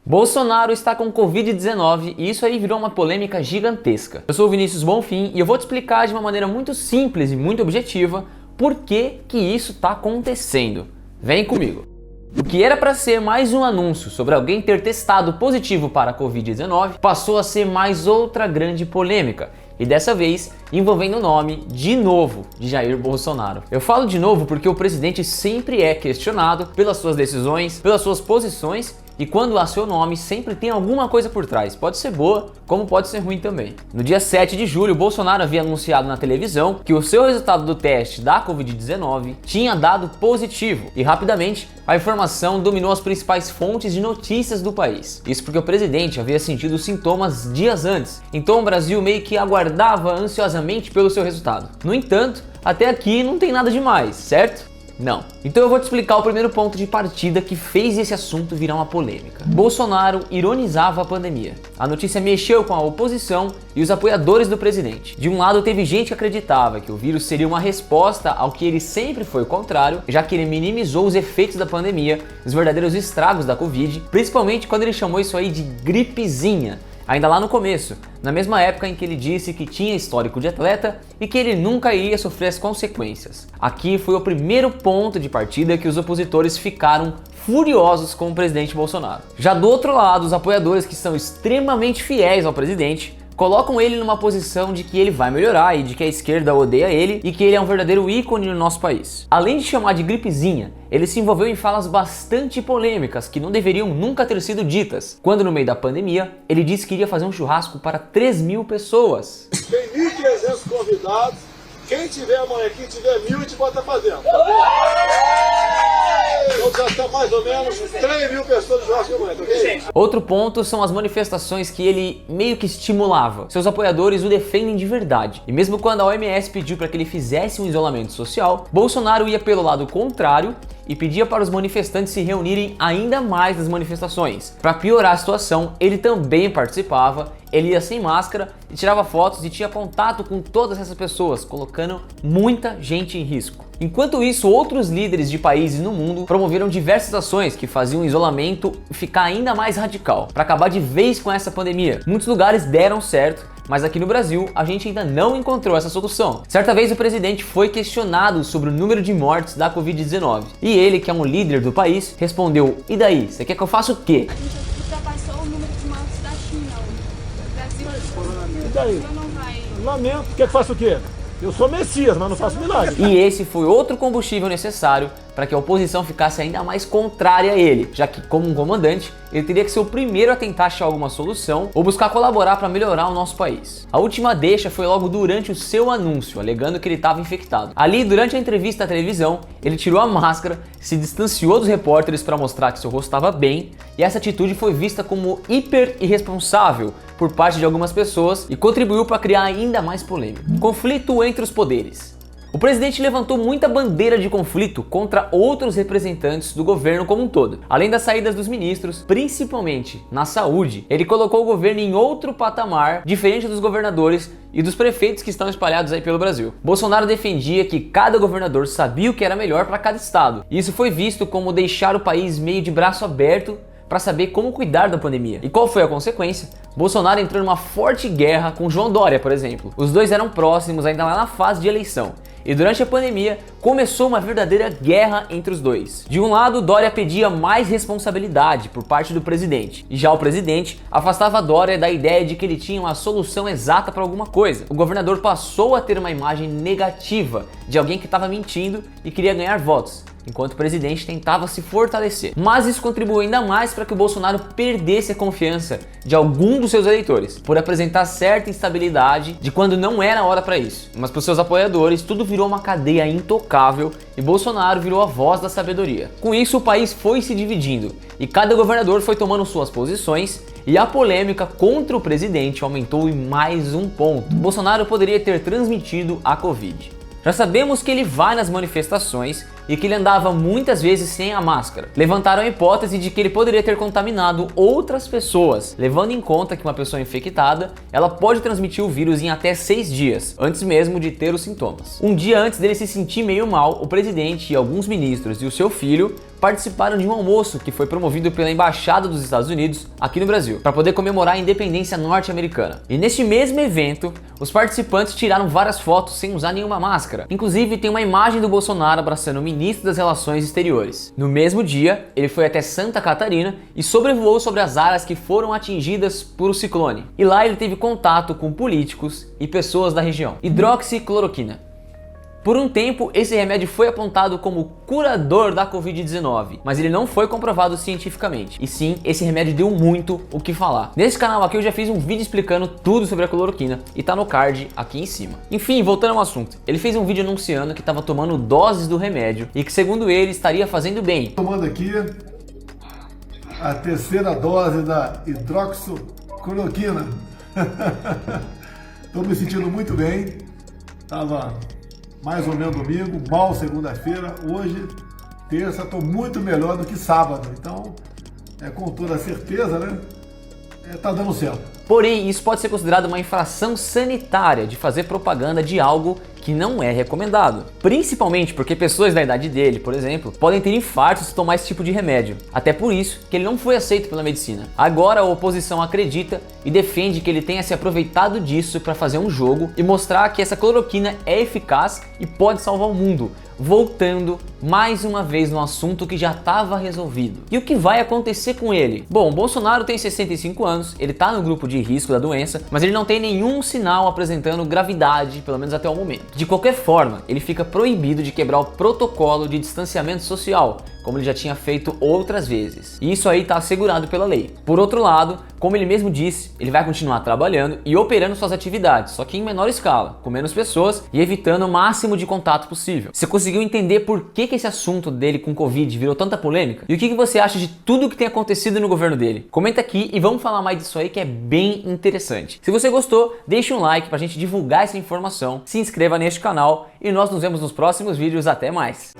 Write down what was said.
Bolsonaro está com Covid-19 e isso aí virou uma polêmica gigantesca. Eu sou o Vinícius Bonfim e eu vou te explicar de uma maneira muito simples e muito objetiva por que isso está acontecendo. Vem comigo! O que era para ser mais um anúncio sobre alguém ter testado positivo para a Covid-19 passou a ser mais outra grande polêmica. E dessa vez envolvendo o nome, de novo, de Jair Bolsonaro. Eu falo de novo porque o presidente sempre é questionado pelas suas decisões, pelas suas posições, e quando há seu nome sempre tem alguma coisa por trás. Pode ser boa, como pode ser ruim também. No dia 7 de julho, Bolsonaro havia anunciado na televisão que o seu resultado do teste da Covid-19 tinha dado positivo. E rapidamente, a informação dominou as principais fontes de notícias do país. Isso porque o presidente havia sentido os sintomas dias antes. Então o Brasil meio que aguardava ansiosamente pelo seu resultado. No entanto, até aqui não tem nada demais, certo? Não. Então eu vou te explicar o primeiro ponto de partida que fez esse assunto virar uma polêmica. Bolsonaro ironizava a pandemia. A notícia mexeu com a oposição e os apoiadores do presidente. De um lado, teve gente que acreditava que o vírus seria uma resposta ao que ele sempre foi contrário, já que ele minimizou os efeitos da pandemia, os verdadeiros estragos da Covid, principalmente quando ele chamou isso aí de gripezinha. Ainda lá no começo, na mesma época em que ele disse que tinha histórico de atleta e que ele nunca iria sofrer as consequências. Aqui foi o primeiro ponto de partida que os opositores ficaram furiosos com o presidente Bolsonaro. Já do outro lado, os apoiadores que são extremamente fiéis ao presidente colocam ele numa posição de que ele vai melhorar e de que a esquerda odeia ele e que ele é um verdadeiro ícone no nosso país. Além de chamar de gripezinha, ele se envolveu em falas bastante polêmicas que não deveriam nunca ter sido ditas. Quando no meio da pandemia, ele disse que iria fazer um churrasco para 3.000 pessoas. Tem 1.300 convidados, quem tiver amanhã, quem tiver 1.000, a gente bota pra dentro. Então já está mais ou menos 3.000 pessoas no churrasco amanhã, tá ok? Outro ponto são as manifestações que ele meio que estimulava. Seus apoiadores o defendem de verdade. E mesmo quando a OMS pediu para que ele fizesse um isolamento social, Bolsonaro ia pelo lado contrário e pedia para os manifestantes se reunirem ainda mais nas manifestações. Para piorar a situação, ele também participava, ele ia sem máscara e tirava fotos e tinha contato com todas essas pessoas, colocando muita gente em risco. Enquanto isso, outros líderes de países no mundo promoveram diversas ações que faziam o isolamento ficar ainda mais radical, para acabar de vez com essa pandemia. Muitos lugares deram certo, mas aqui no Brasil a gente ainda não encontrou essa solução. Certa vez o presidente foi questionado sobre o número de mortes da Covid-19 e ele, que é um líder do país, respondeu: "E daí? Você quer que eu faça o quê?" A gente ultrapassou o número de mortes da China. O Brasil E daí? não vai. Lamento, quer que faça o quê? Eu sou Messias, mas não faço milagre. E esse foi outro combustível necessário para que a oposição ficasse ainda mais contrária a ele, já que, como um comandante, ele teria que ser o primeiro a tentar achar alguma solução ou buscar colaborar para melhorar o nosso país. A última deixa foi logo durante o seu anúncio, alegando que ele estava infectado. Ali, durante a entrevista à televisão, ele tirou a máscara, se distanciou dos repórteres para mostrar que seu rosto estava bem, e essa atitude foi vista como hiper irresponsável por parte de algumas pessoas e contribuiu para criar ainda mais polêmica. Conflito entre os poderes. O presidente levantou muita bandeira de conflito contra outros representantes do governo como um todo. Além das saídas dos ministros, principalmente na saúde, ele colocou o governo em outro patamar, diferente dos governadores e dos prefeitos que estão espalhados aí pelo Brasil. Bolsonaro defendia que cada governador sabia o que era melhor para cada estado. E isso foi visto como deixar o país meio de braço aberto para saber como cuidar da pandemia. E qual foi a consequência? Bolsonaro entrou numa forte guerra com João Dória, por exemplo. Os dois eram próximos ainda lá na fase de eleição. E durante a pandemia, começou uma verdadeira guerra entre os dois. De um lado, Dória pedia mais responsabilidade por parte do presidente. E já o presidente afastava Dória da ideia de que ele tinha uma solução exata para alguma coisa. O governador passou a ter uma imagem negativa de alguém que estava mentindo e queria ganhar votos, enquanto o presidente tentava se fortalecer. Mas isso contribuiu ainda mais para que o Bolsonaro perdesse a confiança de algum dos seus eleitores, por apresentar certa instabilidade de quando não era a hora para isso. Mas para os seus apoiadores, tudo virou uma cadeia intocável e Bolsonaro virou a voz da sabedoria. Com isso, o país foi se dividindo e cada governador foi tomando suas posições e a polêmica contra o presidente aumentou em mais um ponto. Bolsonaro poderia ter transmitido a Covid. Já sabemos que ele vai nas manifestações e que ele andava muitas vezes sem a máscara. Levantaram a hipótese de que ele poderia ter contaminado outras pessoas, levando em conta que uma pessoa infectada, ela pode transmitir o vírus em até 6 dias, antes mesmo de ter os sintomas. Um dia antes dele se sentir meio mal, o presidente e alguns ministros e o seu filho participaram de um almoço que foi promovido pela Embaixada dos Estados Unidos aqui no Brasil, para poder comemorar a independência norte-americana. E neste mesmo evento, os participantes tiraram várias fotos sem usar nenhuma máscara. Inclusive, tem uma imagem do Bolsonaro abraçando o ministro das Relações Exteriores. No mesmo dia, ele foi até Santa Catarina e sobrevoou sobre as áreas que foram atingidas por o ciclone. E lá ele teve contato com políticos e pessoas da região. Hidroxicloroquina. Por um tempo, esse remédio foi apontado como curador da Covid-19, mas ele não foi comprovado cientificamente. E sim, esse remédio deu muito o que falar. Nesse canal aqui eu já fiz um vídeo explicando tudo sobre a cloroquina e tá no card aqui em cima. Enfim, voltando ao assunto, ele fez um vídeo anunciando que estava tomando doses do remédio e que, segundo ele, estaria fazendo bem. Tomando aqui a terceira dose da hidroxicloroquina. Estou me sentindo muito bem. Tava mais ou menos domingo, mal segunda-feira. Hoje, terça, estou muito melhor do que sábado. Então, com toda certeza, né? Tá dando certo. Porém, isso pode ser considerado uma infração sanitária de fazer propaganda de algo que não é recomendado. Principalmente porque pessoas da idade dele, por exemplo, podem ter infarto se tomar esse tipo de remédio. Até por isso que ele não foi aceito pela medicina. Agora a oposição acredita e defende que ele tenha se aproveitado disso para fazer um jogo e mostrar que essa cloroquina é eficaz e pode salvar o mundo, voltando mais uma vez no assunto que já estava resolvido. E o que vai acontecer com ele? Bom, Bolsonaro tem 65 anos, ele está no grupo de risco da doença, mas ele não tem nenhum sinal apresentando gravidade, pelo menos até o momento. De qualquer forma, ele fica proibido de quebrar o protocolo de distanciamento social, como ele já tinha feito outras vezes. E isso aí está assegurado pela lei. Por outro lado, como ele mesmo disse, ele vai continuar trabalhando e operando suas atividades, só que em menor escala, com menos pessoas e evitando o máximo de contato possível. Você conseguiu entender por que esse assunto dele com Covid virou tanta polêmica? E o que você acha de tudo que tem acontecido no governo dele? Comenta aqui e vamos falar mais disso aí, que é bem interessante. Se você gostou, deixa um like pra gente divulgar essa informação, se inscreva neste canal e nós nos vemos nos próximos vídeos. Até mais!